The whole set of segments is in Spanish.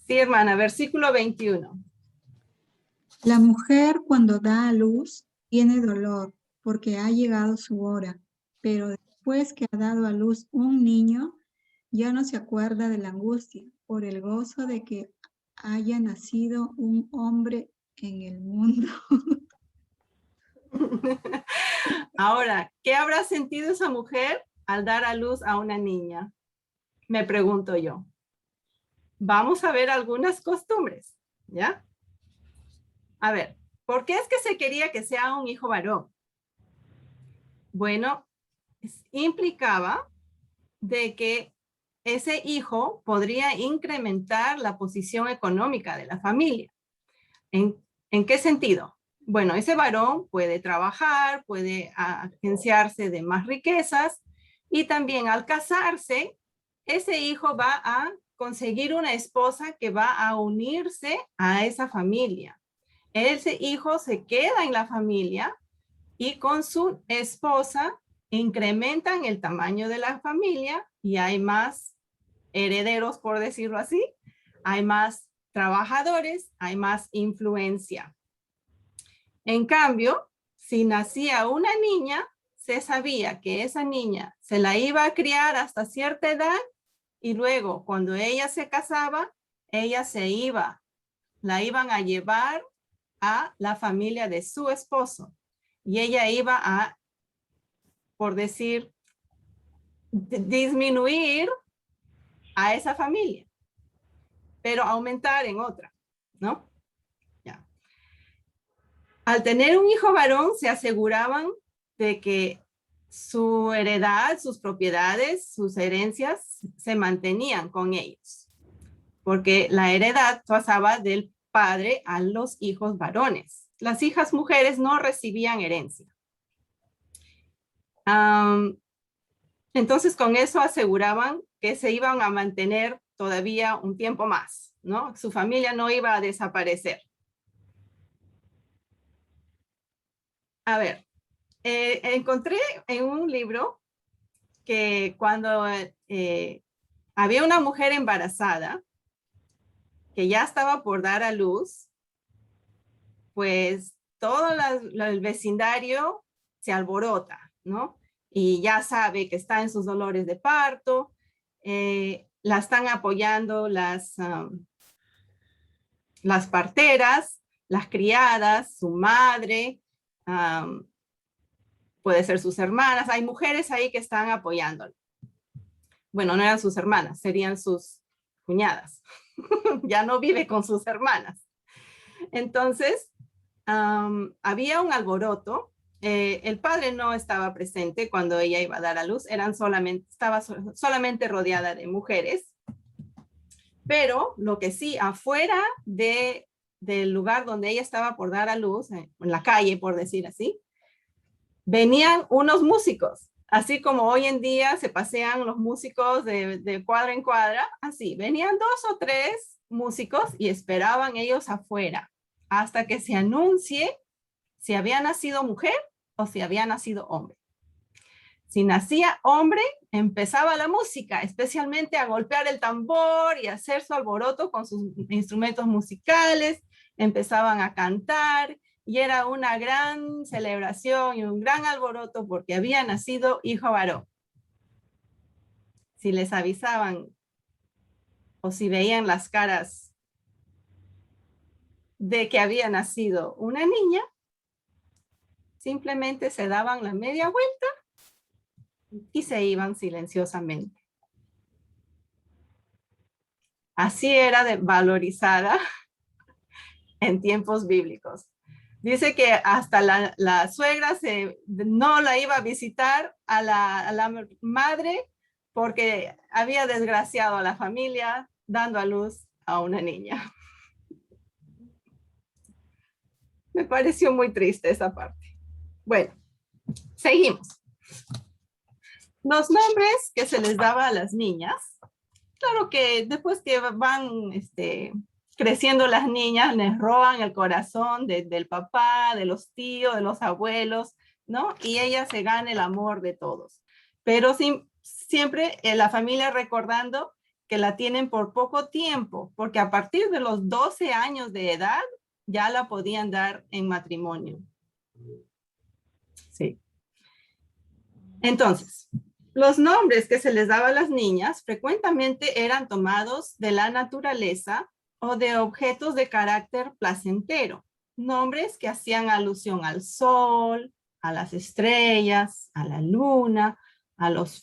Sí, hermana, versículo 21. La mujer cuando da a luz tiene dolor porque ha llegado su hora, pero después que ha dado a luz un niño, ya no se acuerda de la angustia por el gozo de que haya nacido un hombre en el mundo. Ahora, ¿qué habrá sentido esa mujer al dar a luz a una niña? Me pregunto yo. Vamos a ver algunas costumbres, ¿ya? A ver, ¿por qué es que se quería que sea un hijo varón? Bueno, implicaba de que ese hijo podría incrementar la posición económica de la familia. ¿En qué sentido? Bueno, ese varón puede trabajar, puede agenciarse de más riquezas y también al casarse, ese hijo va a conseguir una esposa que va a unirse a esa familia. Ese hijo se queda en la familia y con su esposa incrementan el tamaño de la familia y hay más herederos, por decirlo así, hay más trabajadores, hay más influencia. En cambio, si nacía una niña, se sabía que esa niña se la iba a criar hasta cierta edad y luego cuando ella se casaba, ella se iba, la iban a llevar a la familia de su esposo y ella iba a, por decir, disminuir a esa familia, pero aumentar en otra, ¿no? Ya. Al tener un hijo varón, se aseguraban de que su heredad, sus propiedades, sus herencias se mantenían con ellos, porque la heredad pasaba del padre a los hijos varones. Las hijas mujeres no recibían herencia. Entonces, con eso aseguraban que se iban a mantener todavía un tiempo más, ¿no? Su familia no iba a desaparecer. A ver, encontré en un libro que cuando había una mujer embarazada que ya estaba por dar a luz, pues todo el vecindario se alborota, ¿no? Y ya sabe que está en sus dolores de parto, la están apoyando las parteras, las criadas, su madre, puede ser sus hermanas, hay mujeres ahí que están apoyándolo. Bueno, no eran sus hermanas, serían sus cuñadas. Ya no vive con sus hermanas. Entonces, había un alboroto. El padre no estaba presente cuando ella iba a dar a luz, estaba solamente rodeada de mujeres. Pero lo que sí, afuera del lugar donde ella estaba por dar a luz, en la calle, por decir así, venían unos músicos. Así como hoy en día se pasean los músicos de cuadra en cuadra, así, venían 2 o 3 músicos y esperaban ellos afuera hasta que se anuncie si había nacido mujer o si había nacido hombre. Si nacía hombre, empezaba la música, especialmente a golpear el tambor y a hacer su alboroto con sus instrumentos musicales, empezaban a cantar y era una gran celebración y un gran alboroto porque había nacido hijo varón. Si les avisaban o si veían las caras de que había nacido una niña, simplemente se daban la media vuelta y se iban silenciosamente. Así era de valorizada en tiempos bíblicos. Dice que hasta la suegra no la iba a visitar a la madre porque había desgraciado a la familia dando a luz a una niña. Me pareció muy triste esa parte. Bueno, seguimos. Los nombres que se les daba a las niñas, claro que después que van creciendo las niñas, les roban el corazón del papá, de los tíos, de los abuelos, ¿no? Y ella se gana el amor de todos. Pero siempre la familia recordando que la tienen por poco tiempo, porque a partir de los 12 años de edad ya la podían dar en matrimonio. Sí. Entonces, los nombres que se les daba a las niñas frecuentemente eran tomados de la naturaleza o de objetos de carácter placentero. Nombres que hacían alusión al sol, a las estrellas, a la luna, a las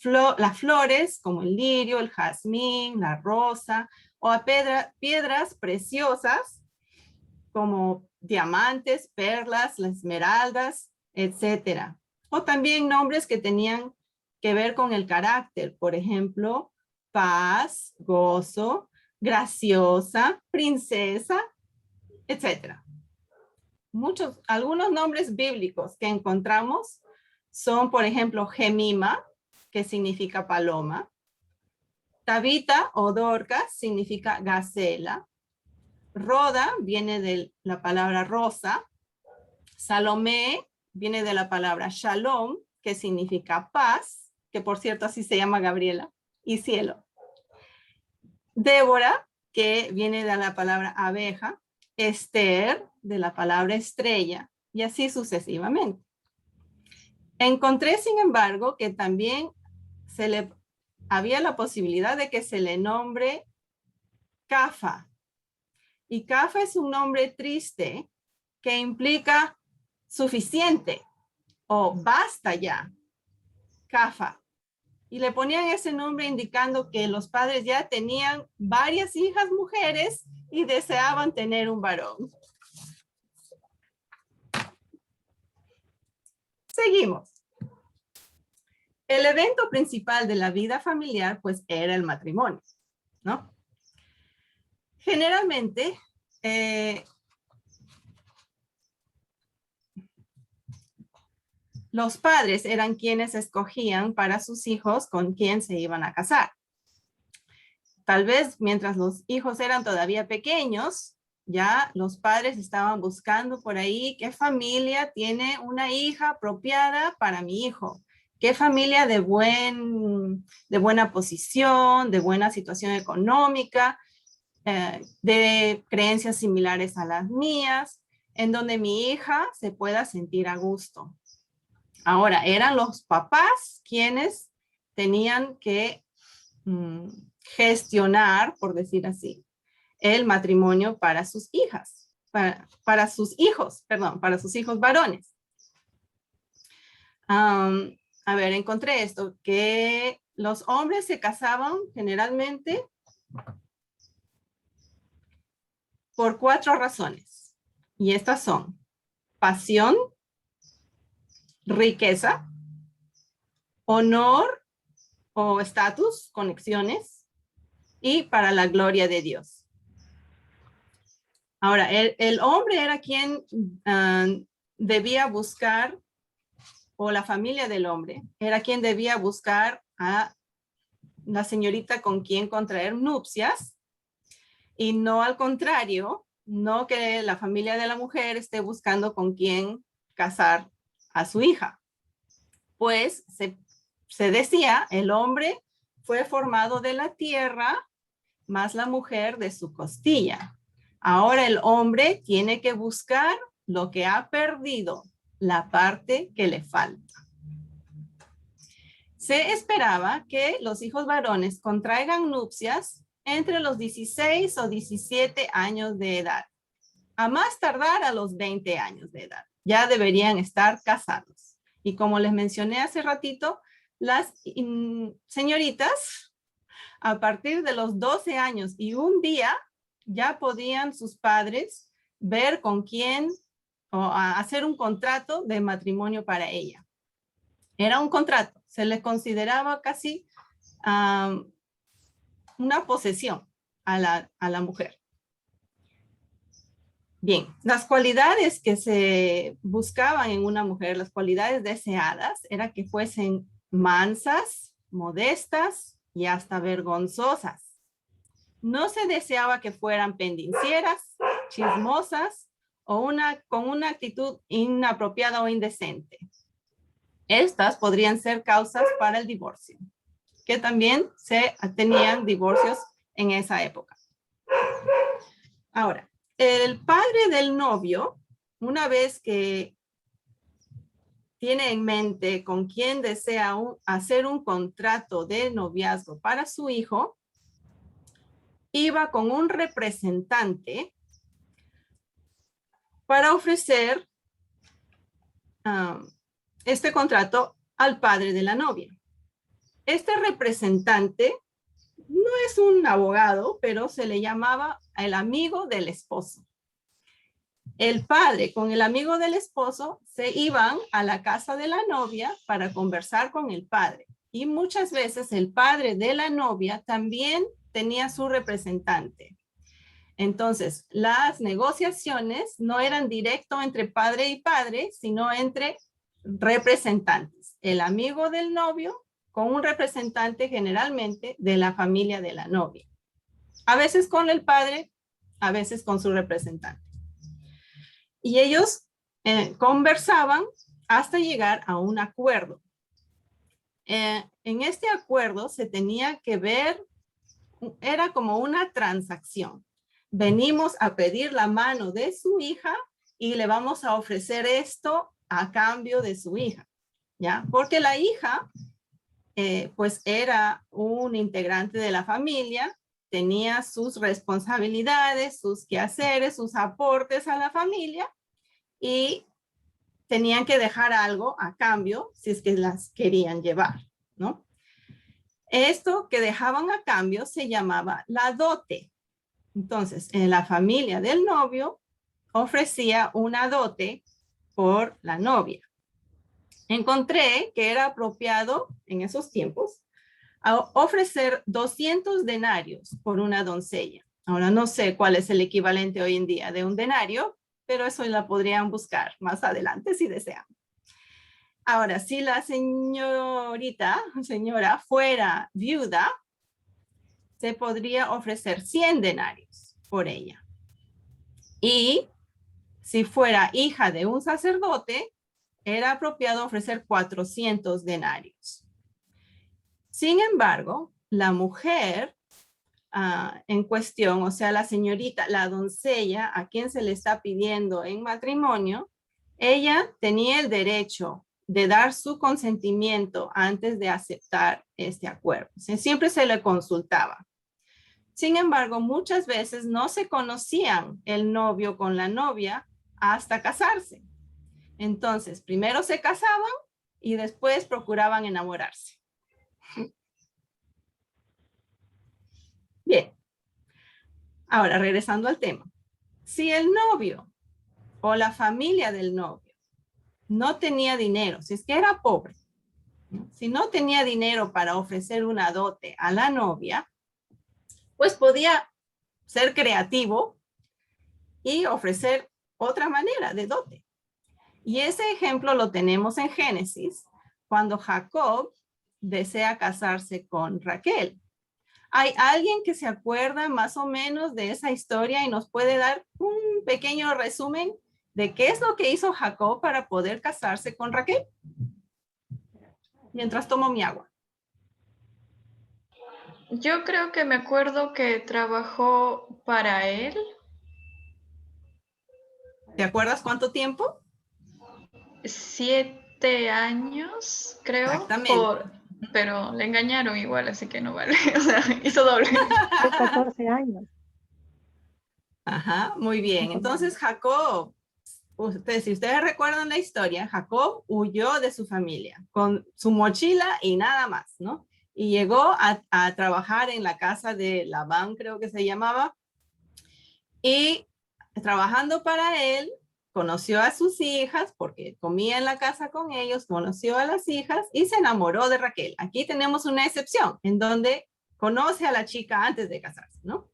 flores como el lirio, el jazmín, la rosa, o a piedras preciosas como diamantes, perlas, las esmeraldas, etcétera. O también nombres que tenían que ver con el carácter, por ejemplo, paz, gozo, graciosa, princesa, etcétera. Algunos nombres bíblicos que encontramos son, por ejemplo, Jemima, que significa paloma. Tabita o Dorcas significa gacela. Roda viene de la palabra rosa. Salomé viene de la palabra shalom, que significa paz, que por cierto así se llama Gabriela, y cielo. Débora, que viene de la palabra abeja. Esther, de la palabra estrella, y así sucesivamente. Encontré, sin embargo, que también había la posibilidad de que se le nombre Cafa. Y Cafa es un nombre triste que implica suficiente o basta ya. Cafa. Y le ponían ese nombre indicando que los padres ya tenían varias hijas mujeres y deseaban tener un varón. Seguimos. El evento principal de la vida familiar, pues, era el matrimonio, ¿no? Generalmente, los padres eran quienes escogían para sus hijos con quién se iban a casar. Tal vez mientras los hijos eran todavía pequeños, ya los padres estaban buscando por ahí qué familia tiene una hija apropiada para mi hijo, qué familia de buena posición, de buena situación económica, de creencias similares a las mías, en donde mi hija se pueda sentir a gusto. Ahora, eran los papás quienes tenían que gestionar, por decir así, el matrimonio para sus hijas, para sus hijos varones. A ver, encontré esto, que los hombres se casaban generalmente por 4 razones. Y estas son pasión, riqueza, honor o estatus, conexiones, y para la gloria de Dios. Ahora, el hombre era quien debía buscar, o la familia del hombre, era quien debía buscar a la señorita con quien contraer nupcias, y no al contrario, no que la familia de la mujer esté buscando con quién casar a su hija. Pues se decía, el hombre fue formado de la tierra, más la mujer de su costilla. Ahora el hombre tiene que buscar lo que ha perdido, la parte que le falta. Se esperaba que los hijos varones contraigan nupcias entre los 16 o 17 años de edad. A más tardar a los 20 años de edad. Ya deberían estar casados. Y como les mencioné hace ratito, las señoritas, a partir de los 12 años y un día, ya podían sus padres ver con quién o hacer un contrato de matrimonio para ella. Era un contrato, se le consideraba casi una posesión a la mujer. Bien, las cualidades que se buscaban en una mujer, las cualidades deseadas, era que fuesen mansas, modestas y hasta vergonzosas. No se deseaba que fueran pendencieras, chismosas o con una actitud inapropiada o indecente. Estas podrían ser causas para el divorcio, que también se tenían divorcios en esa época. Ahora, el padre del novio, una vez que tiene en mente con quién desea hacer un contrato de noviazgo para su hijo, iba con un representante para ofrecer este contrato al padre de la novia. Este representante no es un abogado, pero se le llamaba el amigo del esposo. El padre con el amigo del esposo se iban a la casa de la novia para conversar con el padre. Y muchas veces el padre de la novia también tenía su representante. Entonces, las negociaciones no eran directo entre padre y padre, sino entre representantes. El amigo del novio con un representante generalmente de la familia de la novia. A veces con el padre, a veces con su representante. Y ellos conversaban hasta llegar a un acuerdo. En este acuerdo se tenía que ver, era como una transacción. Venimos a pedir la mano de su hija y le vamos a ofrecer esto a cambio de su hija, ¿ya? Porque la hija, pues era un integrante de la familia, tenía sus responsabilidades, sus quehaceres, sus aportes a la familia y tenían que dejar algo a cambio si es que las querían llevar, ¿no? Esto que dejaban a cambio se llamaba la dote. Entonces, en la familia del novio ofrecía una dote por la novia. Encontré que era apropiado en esos tiempos ofrecer 200 denarios por una doncella. Ahora no sé cuál es el equivalente hoy en día de un denario, pero eso la podrían buscar más adelante si desean. Ahora, si la señora fuera viuda, se podría ofrecer 100 denarios por ella. Y si fuera hija de un sacerdote, era apropiado ofrecer 400 denarios. Sin embargo, la mujer en cuestión, o sea, la señorita, la doncella a quien se le está pidiendo en matrimonio, ella tenía el derecho de dar su consentimiento antes de aceptar este acuerdo. Siempre se le consultaba. Sin embargo, muchas veces no se conocían el novio con la novia hasta casarse. Entonces, primero se casaban y después procuraban enamorarse. Bien. Ahora, regresando al tema. Si el novio o la familia del novio no tenía dinero, si es que era pobre, ¿no? Si no tenía dinero para ofrecer una dote a la novia, pues podía ser creativo y ofrecer otra manera de dote. Y ese ejemplo lo tenemos en Génesis, cuando Jacob desea casarse con Raquel. ¿Hay alguien que se acuerda más o menos de esa historia y nos puede dar un pequeño resumen de qué es lo que hizo Jacob para poder casarse con Raquel? Mientras tomo mi agua. Yo creo que me acuerdo que trabajó para él. ¿Te acuerdas cuánto tiempo? 7 años, creo, Exactamente. pero le engañaron igual, así que no vale. O sea, hizo doble. 14 años. Ajá, muy bien. Entonces Jacob, si ustedes recuerdan la historia, Jacob huyó de su familia con su mochila y nada más, ¿no? Y llegó a trabajar en la casa de Labán, creo que se llamaba, y trabajando para él, conoció a sus hijas, porque comía en la casa con ellos, conoció a las hijas y se enamoró de Raquel. Aquí tenemos una excepción, en donde conoce a la chica antes de casarse, ¿no?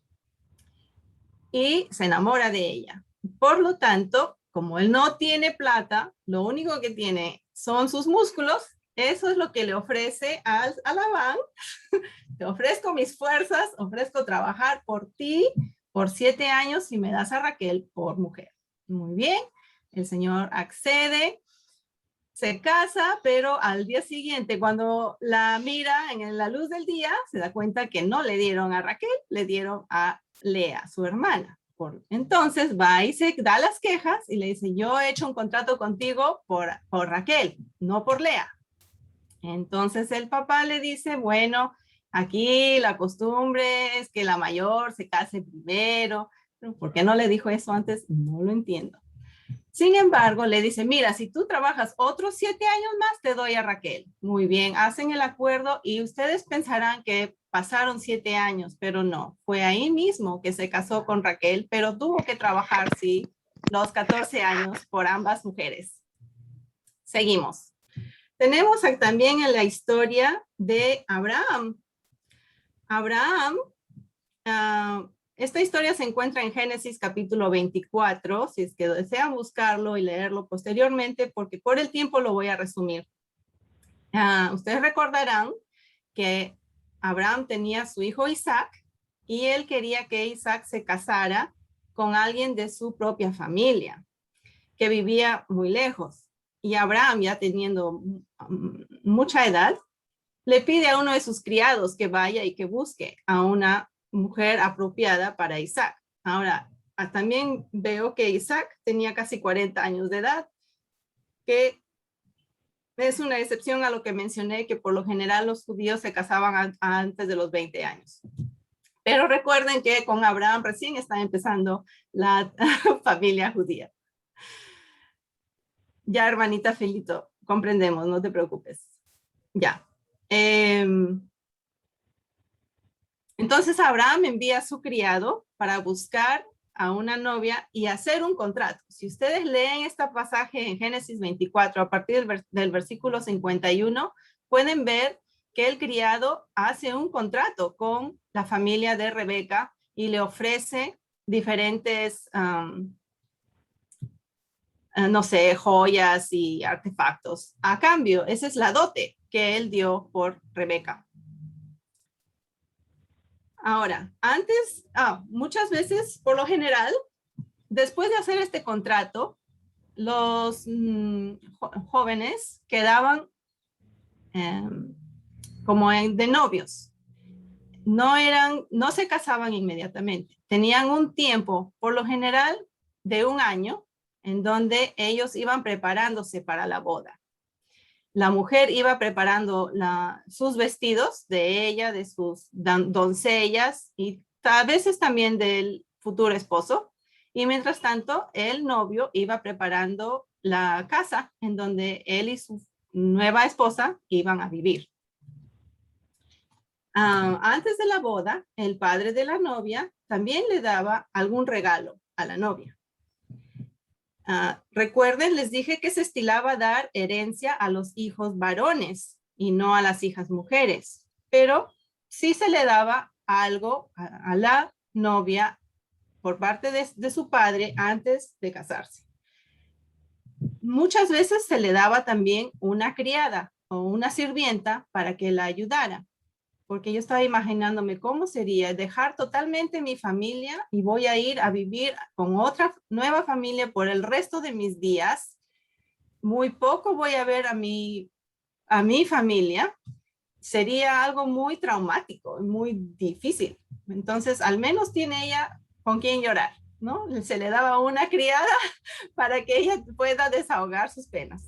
Y se enamora de ella. Por lo tanto, como él no tiene plata, lo único que tiene son sus músculos. Eso es lo que le ofrece a Labán. Te ofrezco mis fuerzas, ofrezco trabajar por ti por 7 años y me das a Raquel por mujer. Muy bien, el Señor accede, se casa, pero al día siguiente, cuando la mira en la luz del día, se da cuenta que no le dieron a Raquel, le dieron a Lea, su hermana. Entonces va y se da las quejas y le dice, yo he hecho un contrato contigo por Raquel, no por Lea. Entonces el papá le dice, bueno, aquí la costumbre es que la mayor se case primero. ¿Por qué no le dijo eso antes? No lo entiendo. Sin embargo, le dice, mira, si tú trabajas otros 7 años más, te doy a Raquel. Muy bien, hacen el acuerdo y ustedes pensarán que pasaron 7 años, pero no. Fue ahí mismo que se casó con Raquel, pero tuvo que trabajar, sí, los 14 años por ambas mujeres. Seguimos. Tenemos también en la historia de Abraham. Abraham, esta historia se encuentra en Génesis capítulo 24, si es que desean buscarlo y leerlo posteriormente, porque por el tiempo lo voy a resumir. Ustedes recordarán que Abraham tenía a su hijo Isaac y él quería que Isaac se casara con alguien de su propia familia, que vivía muy lejos. Y Abraham, ya teniendo mucha edad, le pide a uno de sus criados que vaya y que busque a una mujer apropiada para Isaac. Ahora, también veo que Isaac tenía casi 40 años de edad, que es una excepción a lo que mencioné, que por lo general los judíos se casaban antes de los 20 años. Pero recuerden que con Abraham recién está empezando la familia judía. Ya, hermanita Felito, comprendemos, no te preocupes. Ya. Entonces Abraham envía a su criado para buscar a una novia y hacer un contrato. Si ustedes leen este pasaje en Génesis 24, a partir del versículo 51, pueden ver que el criado hace un contrato con la familia de Rebeca y le ofrece diferentes, no sé, joyas y artefactos. A cambio, esa es la dote que él dio por Rebeca. Ahora, muchas veces, por lo general, después de hacer este contrato, los jóvenes quedaban como de novios. No se casaban inmediatamente. Tenían un tiempo, por lo general, de 1 año, en donde ellos iban preparándose para la boda. La mujer iba preparando sus vestidos de ella, de sus doncellas y a veces también del futuro esposo. Y mientras tanto, el novio iba preparando la casa en donde él y su nueva esposa iban a vivir. Antes de la boda, el padre de la novia también le daba algún regalo a la novia. Recuerden, les dije que se estilaba dar herencia a los hijos varones y no a las hijas mujeres, pero sí se le daba algo a la novia por parte de su padre antes de casarse. Muchas veces se le daba también una criada o una sirvienta para que la ayudara, porque yo estaba imaginándome cómo sería dejar totalmente mi familia y voy a ir a vivir con otra nueva familia por el resto de mis días. Muy poco voy a ver a mi familia. Sería algo muy traumático, muy difícil. Entonces, al menos tiene ella con quien llorar, ¿no? Se le daba una criada para que ella pueda desahogar sus penas.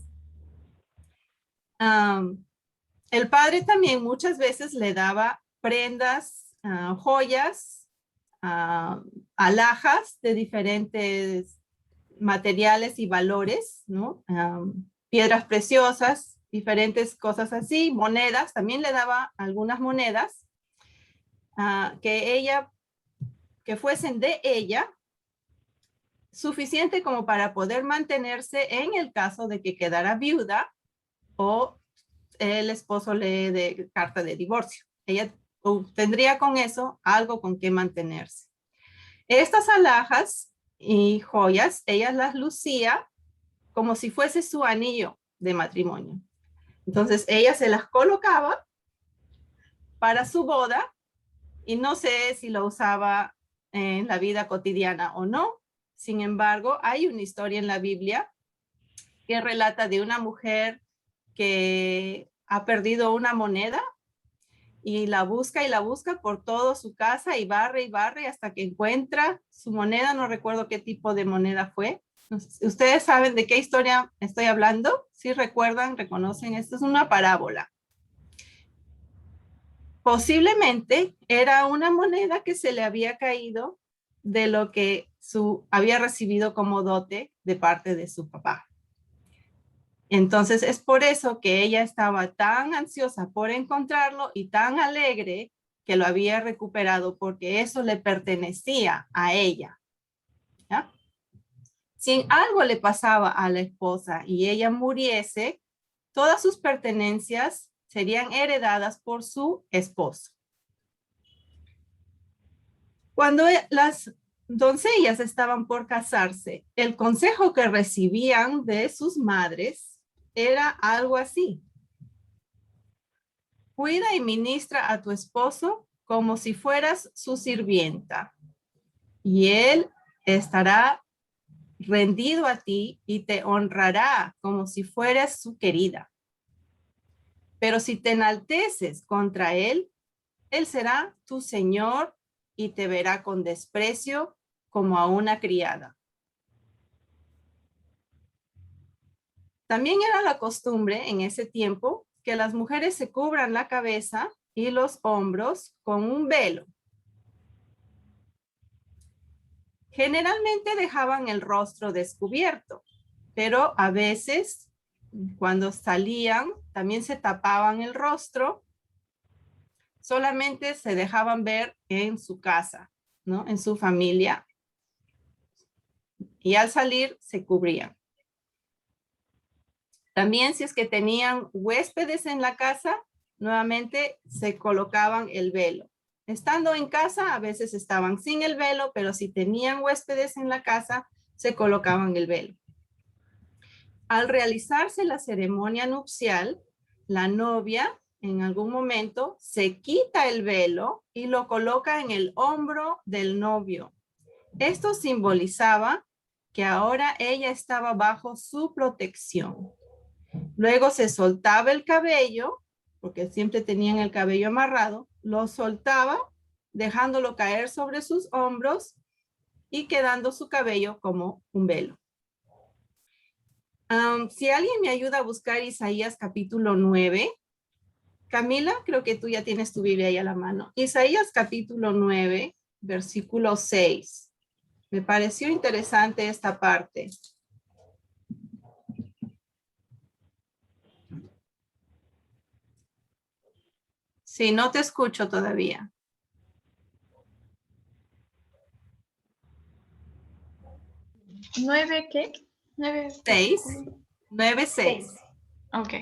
El padre también muchas veces le daba prendas, joyas, alhajas de diferentes materiales y valores, ¿no? Piedras preciosas, diferentes cosas así, monedas, también le daba algunas monedas que fuesen de ella, suficiente como para poder mantenerse en el caso de que quedara viuda o el esposo le dé carta de divorcio. Ella tendría con eso algo con que mantenerse. Estas alhajas y joyas, ella las lucía como si fuese su anillo de matrimonio. Entonces ella se las colocaba para su boda y no sé si lo usaba en la vida cotidiana o no. Sin embargo, hay una historia en la Biblia que relata de una mujer que ha perdido una moneda y la busca por toda su casa y barre hasta que encuentra su moneda. No recuerdo qué tipo de moneda fue. ¿Ustedes saben de qué historia estoy hablando? ¿Sí recuerdan, reconocen? Esta es una parábola. Posiblemente era una moneda que se le había caído de lo que había recibido como dote de parte de su papá. Entonces es por eso que ella estaba tan ansiosa por encontrarlo y tan alegre que lo había recuperado, porque eso le pertenecía a ella. ¿Ya? Si algo le pasaba a la esposa y ella muriese, todas sus pertenencias serían heredadas por su esposo. Cuando las doncellas estaban por casarse, el consejo que recibían de sus madres era algo así: cuida y ministra a tu esposo como si fueras su sirvienta, y él estará rendido a ti y te honrará como si fueras su querida. Pero si te enalteces contra él, él será tu señor y te verá con desprecio como a una criada. También era la costumbre en ese tiempo que las mujeres se cubran la cabeza y los hombros con un velo. Generalmente dejaban el rostro descubierto, pero a veces cuando salían también se tapaban el rostro. Solamente se dejaban ver en su casa, ¿no? En su familia. Y al salir se cubrían. También si es que tenían huéspedes en la casa, nuevamente se colocaban el velo. Estando en casa, a veces estaban sin el velo, pero si tenían huéspedes en la casa, se colocaban el velo. Al realizarse la ceremonia nupcial, la novia en algún momento se quita el velo y lo coloca en el hombro del novio. Esto simbolizaba que ahora ella estaba bajo su protección. Luego se soltaba el cabello, porque siempre tenían el cabello amarrado, lo soltaba, dejándolo caer sobre sus hombros y quedando su cabello como un velo. Si alguien me ayuda a buscar Isaías capítulo 9, Camila, creo que tú ya tienes tu Biblia ahí a la mano. Isaías capítulo 9, versículo 6. Me pareció interesante esta parte. Sí, no te escucho todavía. ¿9 qué? 9 6. versículos. 9, 6. Ok.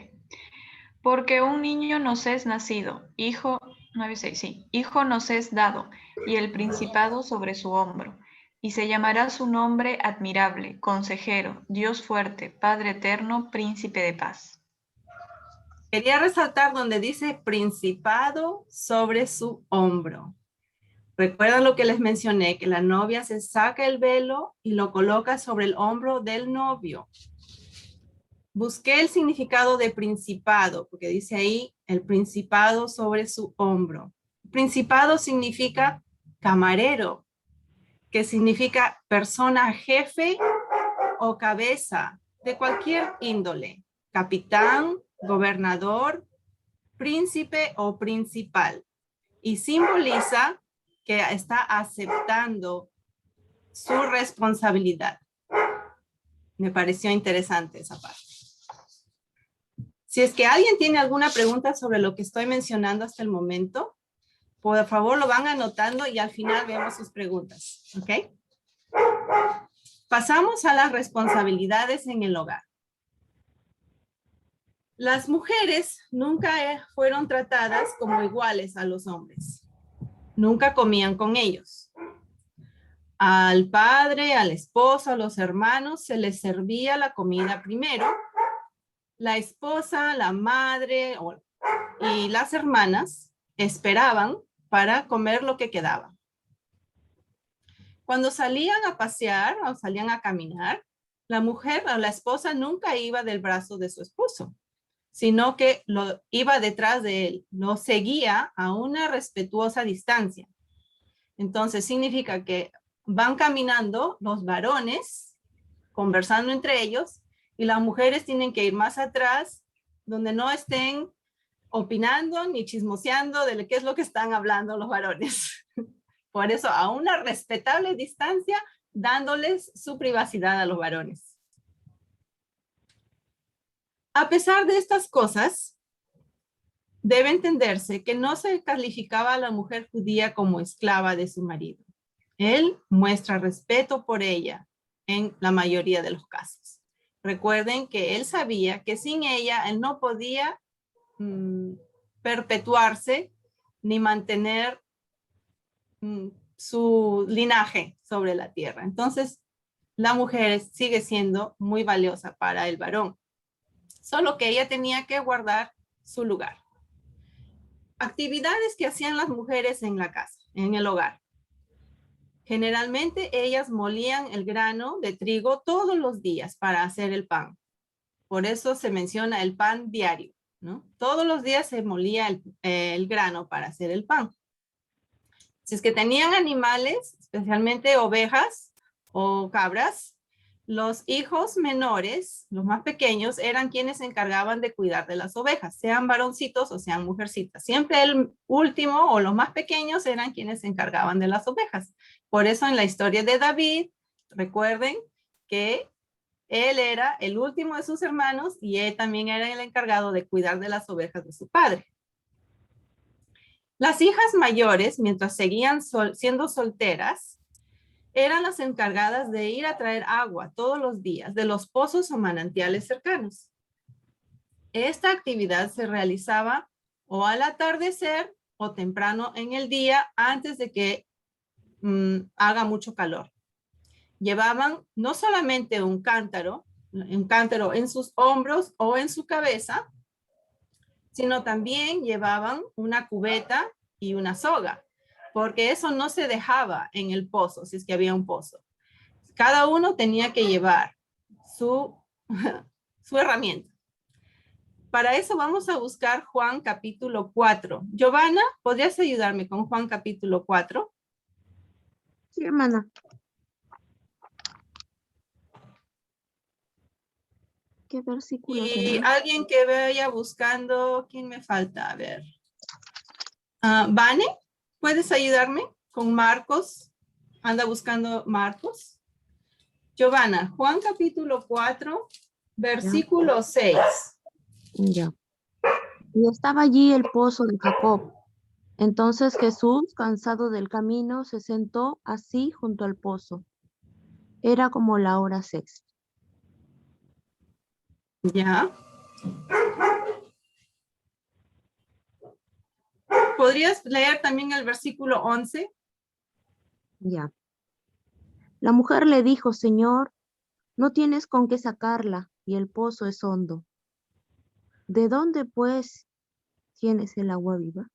Porque un niño nos es nacido, hijo, 9:6, sí, hijo nos es dado, y el principado sobre su hombro. Y se llamará su nombre admirable, consejero, Dios fuerte, Padre eterno, príncipe de paz. Quería resaltar donde dice principado sobre su hombro. ¿Recuerdan lo que les mencioné? Que la novia se saca el velo y lo coloca sobre el hombro del novio. Busqué el significado de principado, porque dice ahí el principado sobre su hombro. Principado significa camarero, que significa persona jefe o cabeza de cualquier índole, capitán, gobernador, príncipe o principal. Y simboliza que está aceptando su responsabilidad. Me pareció interesante esa parte. Si es que alguien tiene alguna pregunta sobre lo que estoy mencionando hasta el momento, por favor lo van anotando y al final vemos sus preguntas. ¿Ok? Pasamos a las responsabilidades en el hogar. Las mujeres nunca fueron tratadas como iguales a los hombres. Nunca comían con ellos. Al padre, al esposo, a los hermanos se les servía la comida primero. La esposa, la madre y las hermanas esperaban para comer lo que quedaba. Cuando salían a pasear o salían a caminar, la mujer o la esposa nunca iba del brazo de su esposo. sino que lo iba detrás de él, lo seguía a una respetuosa distancia. Entonces significa que van caminando los varones, conversando entre ellos, y las mujeres tienen que ir más atrás, donde no estén opinando ni chismoseando de qué es lo que están hablando los varones. Por eso, a una respetable distancia, dándoles su privacidad a los varones. A pesar de estas cosas, debe entenderse que no se calificaba a la mujer judía como esclava de su marido. Él muestra respeto por ella en la mayoría de los casos. Recuerden que él sabía que sin ella él no podía perpetuarse ni mantener su linaje sobre la tierra. Entonces, la mujer sigue siendo muy valiosa para el varón, solo que ella tenía que guardar su lugar. Actividades que hacían las mujeres en la casa, en el hogar. Generalmente ellas molían el grano de trigo todos los días para hacer el pan. Por eso se menciona el pan diario, ¿no? Todos los días se molía el grano para hacer el pan. Si es que tenían animales, especialmente ovejas o cabras, los hijos menores, los más pequeños, eran quienes se encargaban de cuidar de las ovejas, sean varoncitos o sean mujercitas. Siempre el último o los más pequeños eran quienes se encargaban de las ovejas. Por eso en la historia de David, recuerden que él era el último de sus hermanos y él también era el encargado de cuidar de las ovejas de su padre. Las hijas mayores, mientras seguían siendo solteras, eran las encargadas de ir a traer agua todos los días de los pozos o manantiales cercanos. Esta actividad se realizaba o al atardecer o temprano en el día antes de que haga mucho calor. Llevaban no solamente un cántaro en sus hombros o en su cabeza, sino también llevaban una cubeta y una soga, porque eso no se dejaba en el pozo, si es que había un pozo. Cada uno tenía que llevar su herramienta. Para eso vamos a buscar Juan capítulo 4. Giovanna, ¿podrías ayudarme con Juan capítulo 4? Sí, hermana. ¿Qué versículo Y será? alguien que vaya buscando, ¿quién me falta? A ver. Vane, ¿puedes ayudarme con Marcos? Anda buscando Marcos. Giovanna, Juan capítulo 4, versículo 6. Ya. Y estaba allí el pozo de Jacob. Entonces Jesús, cansado del camino, se sentó así junto al pozo. Era como la hora sexta. Ya. ¿Podrías leer también el versículo 11? Ya. La mujer le dijo, Señor, no tienes con qué sacarla y el pozo es hondo. ¿De dónde, pues, tienes el agua viva?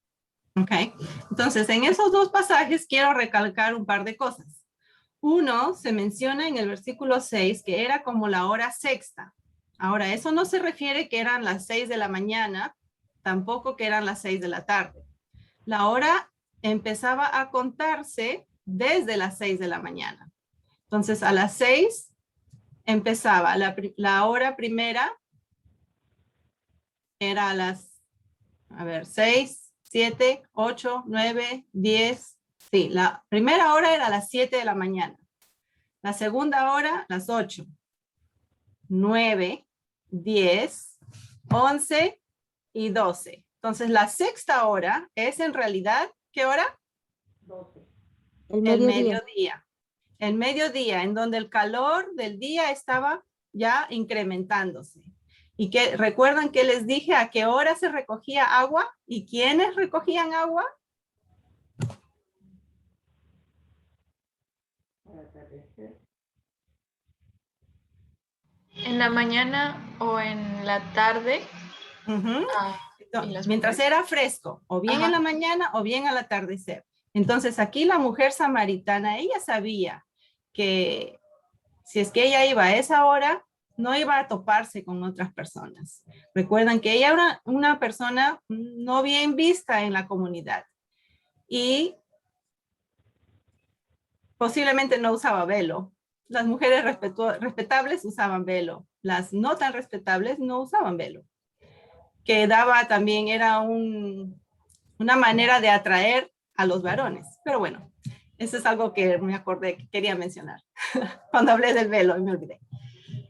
Ok. Entonces, en esos dos pasajes quiero recalcar un par de cosas. Uno, se menciona en el versículo 6 que era como la hora sexta. Ahora, eso no se refiere que eran las 6 de la mañana, tampoco que eran las 6 de la tarde. La hora empezaba a contarse desde las 6 de la mañana. Entonces, a las 6 empezaba la hora primera, era a las, 6, 7, 8, 9, 10. Sí, la primera hora era a las 7 de la mañana. La segunda hora, las 8, 9, 10, 11 y 12. Entonces, la sexta hora es en realidad, ¿qué hora? 12. El El mediodía. mediodía. El mediodía, en donde el calor del día estaba ya incrementándose. Y que recuerdan que les dije a qué hora se recogía agua y quiénes recogían agua. En la mañana o en la tarde. Uh-huh. Y las Mientras mujeres. era fresco, o bien Ajá. en la mañana o bien al atardecer. Entonces aquí la mujer samaritana, ella sabía que si es que ella iba a esa hora, no iba a toparse con otras personas. Recuerdan que ella era una persona no bien vista en la comunidad y posiblemente no usaba velo. Las mujeres respetables usaban velo. Las no tan respetables no usaban velo. Que daba también, era una manera de atraer a los varones. Pero bueno, eso es algo que me acordé que quería mencionar cuando hablé del velo y me olvidé.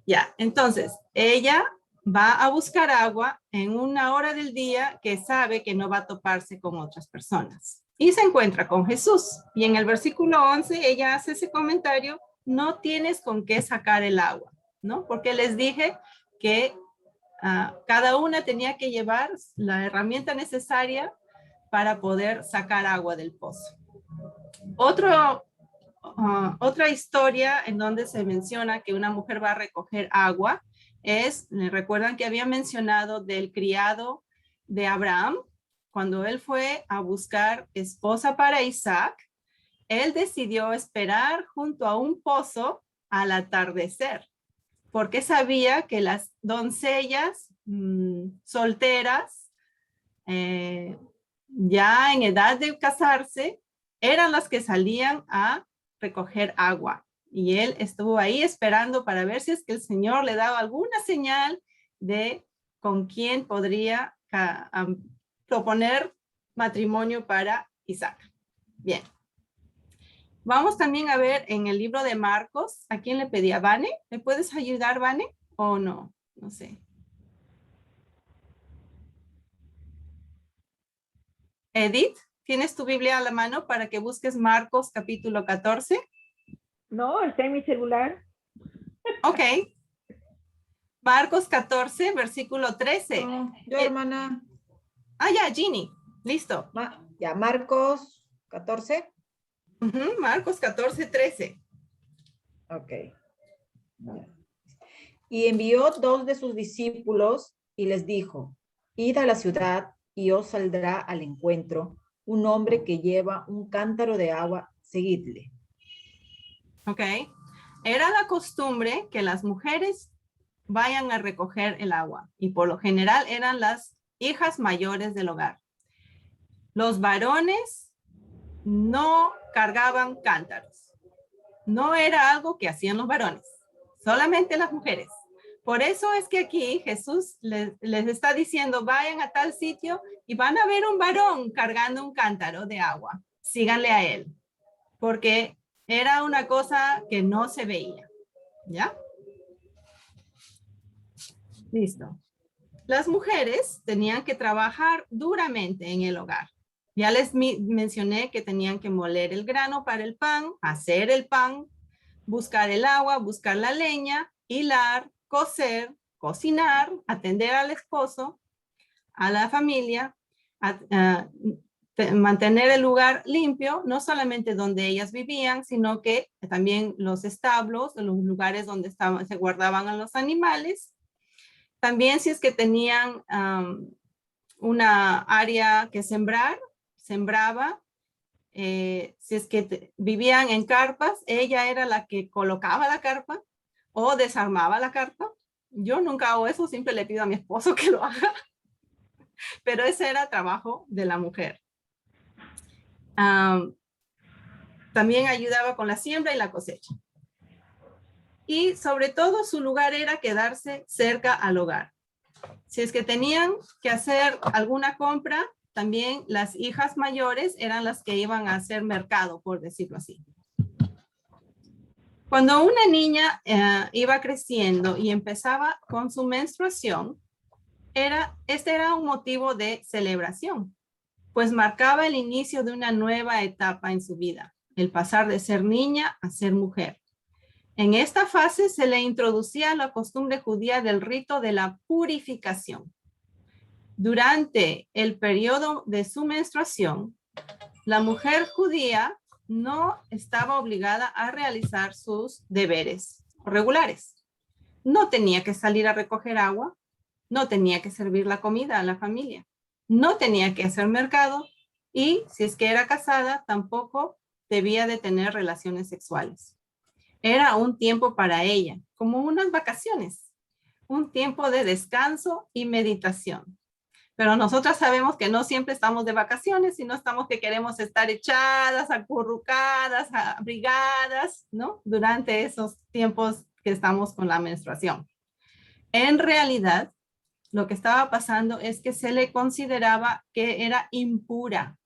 Ya, entonces, ella va a buscar agua en una hora del día que sabe que no va a toparse con otras personas. Y se encuentra con Jesús. Y en el versículo 11, ella hace ese comentario, no tienes con qué sacar el agua, ¿no? Porque les dije que cada una tenía que llevar la herramienta necesaria para poder sacar agua del pozo. Otra historia en donde se menciona que una mujer va a recoger agua es, recuerdan que había mencionado del criado de Abraham, cuando él fue a buscar esposa para Isaac, él decidió esperar junto a un pozo al atardecer, porque sabía que las doncellas solteras, ya en edad de casarse, eran las que salían a recoger agua. Y él estuvo ahí esperando para ver si es que el Señor le daba alguna señal de con quién podría proponer matrimonio para Isaac. Bien. Vamos también a ver en el libro de Marcos, ¿a quién le pedía? ¿Vane? ¿Me puedes ayudar, Vane? ¿O no? No sé. Edith, ¿tienes tu Biblia a la mano para que busques Marcos capítulo 14? No, está en mi celular. Ok. Marcos 14, versículo 13. No, yo, hermana. Ya, Ginny. Listo. Ya, Marcos 14. Marcos 14, 13. Ok. Y envió 2 de sus discípulos y les dijo, id a la ciudad y os saldrá al encuentro un hombre que lleva un cántaro de agua, seguidle. Ok. Era la costumbre que las mujeres vayan a recoger el agua y por lo general eran las hijas mayores del hogar. Los varones no cargaban cántaros. No era algo que hacían los varones, solamente las mujeres. Por eso es que aquí Jesús les está diciendo, vayan a tal sitio y van a ver un varón cargando un cántaro de agua. Síganle a él, porque era una cosa que no se veía. ¿Ya? Listo. Las mujeres tenían que trabajar duramente en el hogar. Ya les mencioné que tenían que moler el grano para el pan, hacer el pan, buscar el agua, buscar la leña, hilar, coser, cocinar, atender al esposo, a la familia, mantener el lugar limpio, no solamente donde ellas vivían, sino que también los establos, los lugares donde se guardaban a los animales. También si es que tenían una área que sembraba. Si es que vivían en carpas, ella era la que colocaba la carpa o desarmaba la carpa. Yo nunca hago eso, siempre le pido a mi esposo que lo haga. Pero ese era trabajo de la mujer. También ayudaba con la siembra y la cosecha. Y sobre todo su lugar era quedarse cerca al hogar. Si es que tenían que hacer alguna compra, también las hijas mayores eran las que iban a hacer mercado, por decirlo así. Cuando una niña iba creciendo y empezaba con su menstruación, este era un motivo de celebración, pues marcaba el inicio de una nueva etapa en su vida, el pasar de ser niña a ser mujer. En esta fase se le introducía la costumbre judía del rito de la purificación. Durante el periodo de su menstruación, la mujer judía no estaba obligada a realizar sus deberes regulares. No tenía que salir a recoger agua, no tenía que servir la comida a la familia, no tenía que hacer mercado y si es que era casada, tampoco debía de tener relaciones sexuales. Era un tiempo para ella, como unas vacaciones, un tiempo de descanso y meditación. Pero nosotras sabemos que no siempre estamos de vacaciones, sino estamos que queremos estar echadas, acurrucadas, abrigadas, ¿no? Durante esos tiempos que estamos con la menstruación. En realidad, lo que estaba pasando es que se le consideraba que era impura.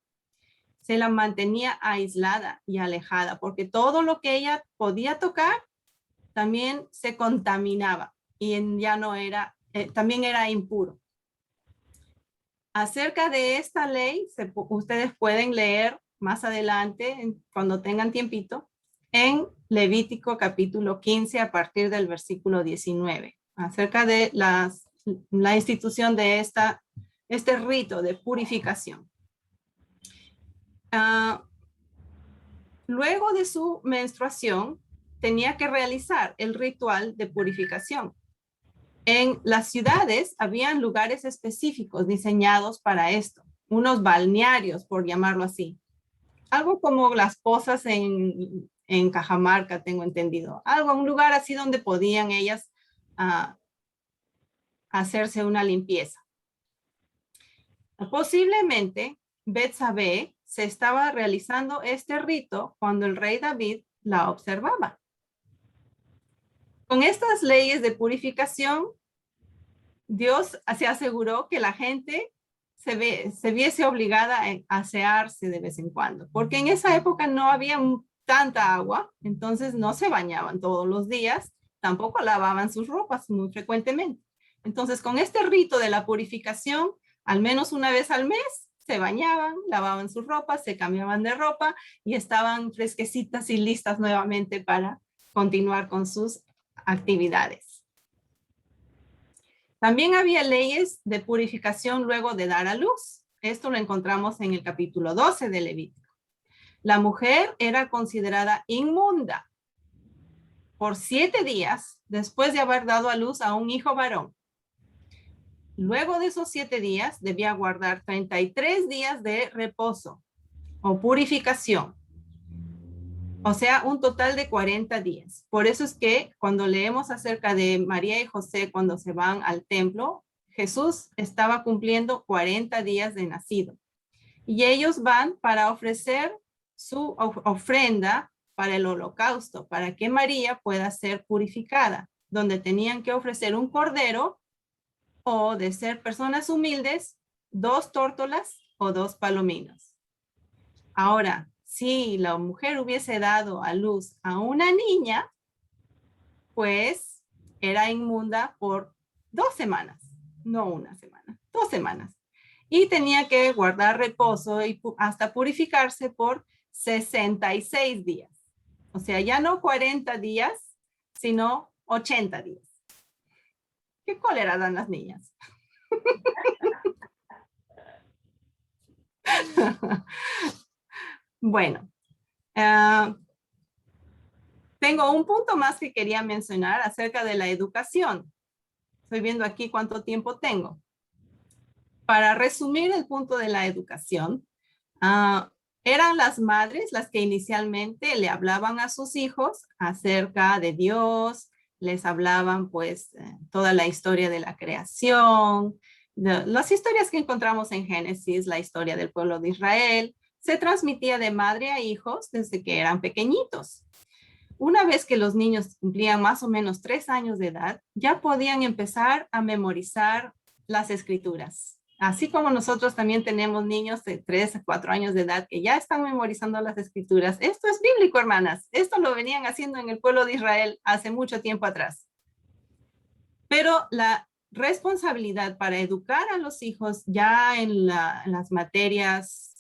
Se la mantenía aislada y alejada, porque todo lo que ella podía tocar también se contaminaba y ya no era, también era impuro. Acerca de esta ley, ustedes pueden leer más adelante, cuando tengan tiempito, en Levítico capítulo 15 a partir del versículo 19, acerca de la institución de este rito de purificación. Luego de su menstruación, tenía que realizar el ritual de purificación. En las ciudades habían lugares específicos diseñados para esto, unos balnearios, por llamarlo así. Algo como las pozas en Cajamarca, tengo entendido. Un lugar así donde podían ellas hacerse una limpieza. Posiblemente, Betsabé se estaba realizando este rito cuando el rey David la observaba. Con estas leyes de purificación, Dios se aseguró que la gente se viese obligada a asearse de vez en cuando, porque en esa época no había tanta agua, entonces no se bañaban todos los días, tampoco lavaban sus ropas muy frecuentemente. Entonces, con este rito de la purificación, al menos una vez al mes, se bañaban, lavaban sus ropas, se cambiaban de ropa y estaban fresquecitas y listas nuevamente para continuar con sus actividades. También había leyes de purificación luego de dar a luz. Esto lo encontramos en el capítulo 12 de Levítico. La mujer era considerada inmunda por 7 días después de haber dado a luz a un hijo varón. Luego de esos 7 días debía guardar 33 días de reposo o purificación. O sea, un total de 40 días. Por eso es que cuando leemos acerca de María y José cuando se van al templo, Jesús estaba cumpliendo 40 días de nacido. Y ellos van para ofrecer su ofrenda para el holocausto, para que María pueda ser purificada, donde tenían que ofrecer un cordero o, de ser personas humildes, 2 tórtolas o 2 palominos. Ahora, si la mujer hubiese dado a luz a una niña, pues era inmunda por 2 semanas, no una semana, 2 semanas. Y tenía que guardar reposo y hasta purificarse por 66 días. O sea, ya no 40 días, sino 80 días. ¿Qué cólera dan las niñas? Bueno, tengo un punto más que quería mencionar acerca de la educación. Estoy viendo aquí cuánto tiempo tengo. Para resumir el punto de la educación, eran las madres las que inicialmente le hablaban a sus hijos acerca de Dios, les hablaban pues toda la historia de la creación, las historias que encontramos en Génesis, la historia del pueblo de Israel, se transmitía de madre a hijos desde que eran pequeñitos. Una vez que los niños cumplían más o menos 3 años de edad, ya podían empezar a memorizar las escrituras. Así como nosotros también tenemos niños de 3 a 4 años de edad que ya están memorizando las escrituras. Esto es bíblico, hermanas. Esto lo venían haciendo en el pueblo de Israel hace mucho tiempo atrás. Pero la responsabilidad para educar a los hijos ya en las materias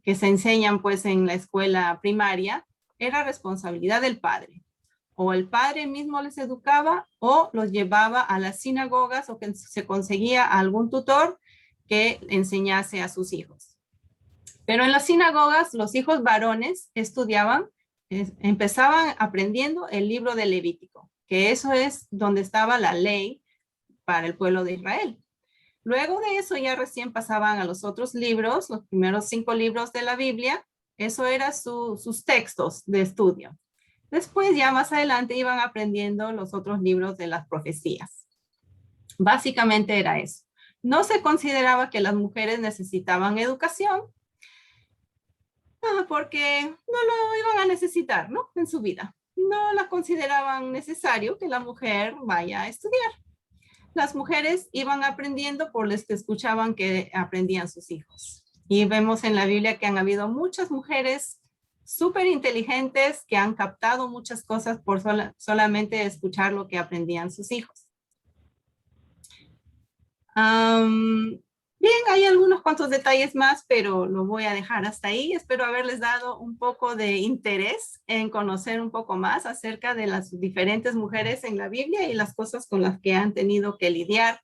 que se enseñan pues en la escuela primaria era responsabilidad del padre. O el padre mismo les educaba o los llevaba a las sinagogas o que se conseguía algún tutor que enseñase a sus hijos. Pero en las sinagogas los hijos varones estudiaban, empezaban aprendiendo el libro de Levítico, que eso es donde estaba la ley para el pueblo de Israel. Luego de eso ya recién pasaban a los otros libros, los primeros 5 libros de la Biblia. Eso eran sus textos de estudio. Después ya más adelante iban aprendiendo los otros libros de las profecías. Básicamente era eso. No se consideraba que las mujeres necesitaban educación porque no lo iban a necesitar, ¿no? En su vida. No la consideraban necesario que la mujer vaya a estudiar. Las mujeres iban aprendiendo por los que escuchaban que aprendían sus hijos. Y vemos en la Biblia que han habido muchas mujeres súper inteligentes que han captado muchas cosas por solamente escuchar lo que aprendían sus hijos. Bien, hay algunos cuantos detalles más, pero lo voy a dejar hasta ahí. Espero haberles dado un poco de interés en conocer un poco más acerca de las diferentes mujeres en la Biblia y las cosas con las que han tenido que lidiar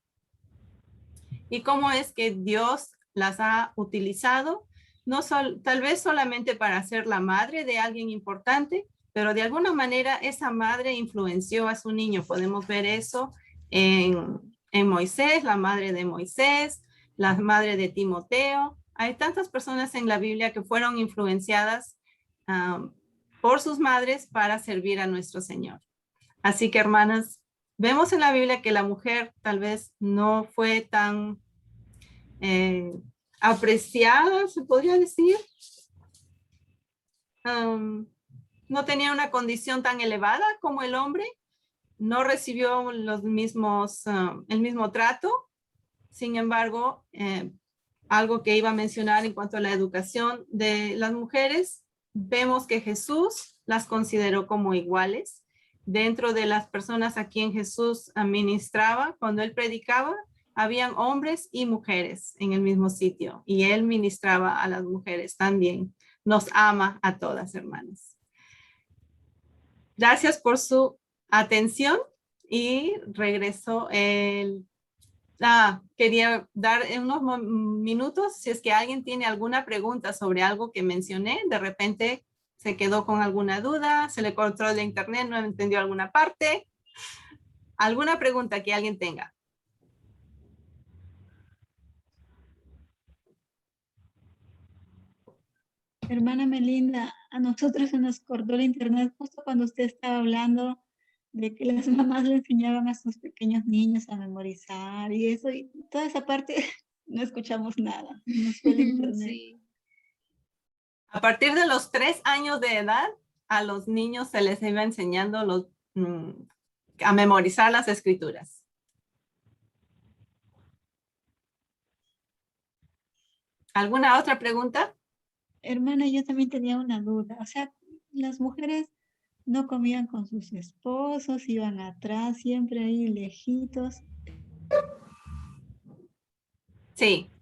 y cómo es que Dios las ha utilizado, tal vez solamente para ser la madre de alguien importante, pero de alguna manera esa madre influenció a su niño. Podemos ver eso en Moisés, la madre de Moisés, la madre de Timoteo. Hay tantas personas en la Biblia que fueron influenciadas por sus madres para servir a nuestro Señor. Así que, hermanas, vemos en la Biblia que la mujer tal vez no fue tan apreciada, se podría decir. No tenía una condición tan elevada como el hombre. No recibió el mismo trato. Sin embargo, algo que iba a mencionar en cuanto a la educación de las mujeres, vemos que Jesús las consideró como iguales. Dentro de las personas a quien Jesús ministraba, cuando él predicaba, habían hombres y mujeres en el mismo sitio y él ministraba a las mujeres también. Nos ama a todas, hermanas. Gracias por su atención y regreso quería dar unos minutos si es que alguien tiene alguna pregunta sobre algo que mencioné, de repente se quedó con alguna duda, se le cortó el internet, no entendió alguna parte. ¿Alguna pregunta que alguien tenga? Hermana Melinda, a nosotros se nos cortó el internet justo cuando usted estaba hablando de que las mamás le enseñaban a sus pequeños niños a memorizar y eso, y toda esa parte no escuchamos nada. Nos fue el internet. Sí. A partir de los 3 años de edad, a los niños se les iba enseñando a memorizar las escrituras. ¿Alguna otra pregunta? Hermana, yo también tenía una duda. O sea, las mujeres no comían con sus esposos, iban atrás, siempre ahí lejitos. Sí.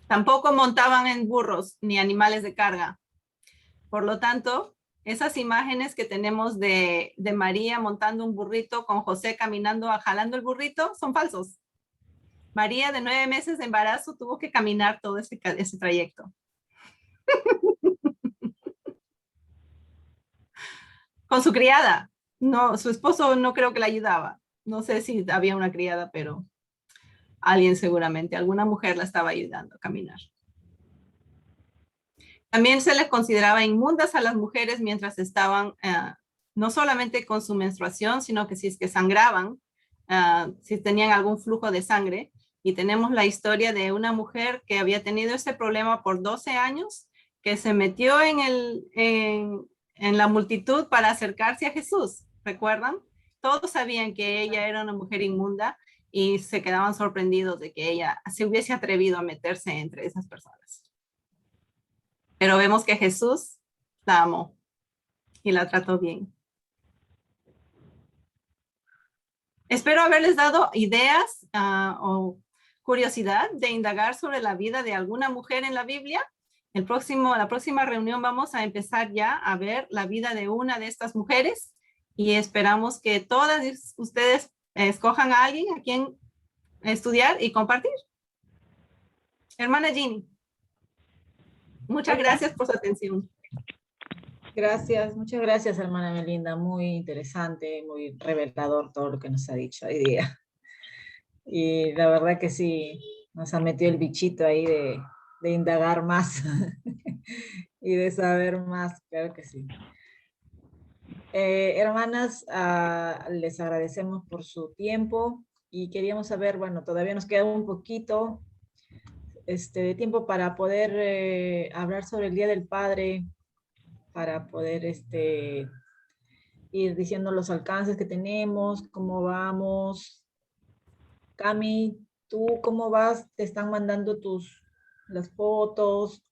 Tampoco montaban en burros ni animales de carga. Por lo tanto, esas imágenes que tenemos de María montando un burrito con José caminando, jalando el burrito, son falsos. María, de 9 meses de embarazo, tuvo que caminar todo ese trayecto. Con su criada. No, su esposo no creo que la ayudaba. No sé si había una criada, pero alguien seguramente, alguna mujer la estaba ayudando a caminar. También se les consideraba inmundas a las mujeres mientras estaban no solamente con su menstruación, sino que si es que sangraban, si tenían algún flujo de sangre. Y tenemos la historia de una mujer que había tenido ese problema por 12 años, que se metió en la multitud para acercarse a Jesús. ¿Recuerdan? Todos sabían que ella era una mujer inmunda y se quedaban sorprendidos de que ella se hubiese atrevido a meterse entre esas personas. Pero vemos que Jesús la amó y la trató bien. Espero haberles dado ideas o curiosidad de indagar sobre la vida de alguna mujer en la Biblia. La próxima reunión vamos a empezar ya a ver la vida de una de estas mujeres y esperamos que todas ustedes escojan a alguien a quien estudiar y compartir. Hermana Ginny, muchas gracias por su atención. Gracias, muchas gracias, hermana Melinda. Muy interesante, muy revelador todo lo que nos ha dicho hoy día. Y la verdad que sí, nos ha metido el bichito ahí de indagar más y de saber más, claro que sí. Hermanas, les agradecemos por su tiempo. y queríamos saber, bueno, todavía nos queda un poquito de tiempo para poder hablar sobre el Día del Padre, para poder ir diciendo los alcances que tenemos, cómo vamos. Cami, ¿tú cómo vas? ¿Te están mandando las fotos?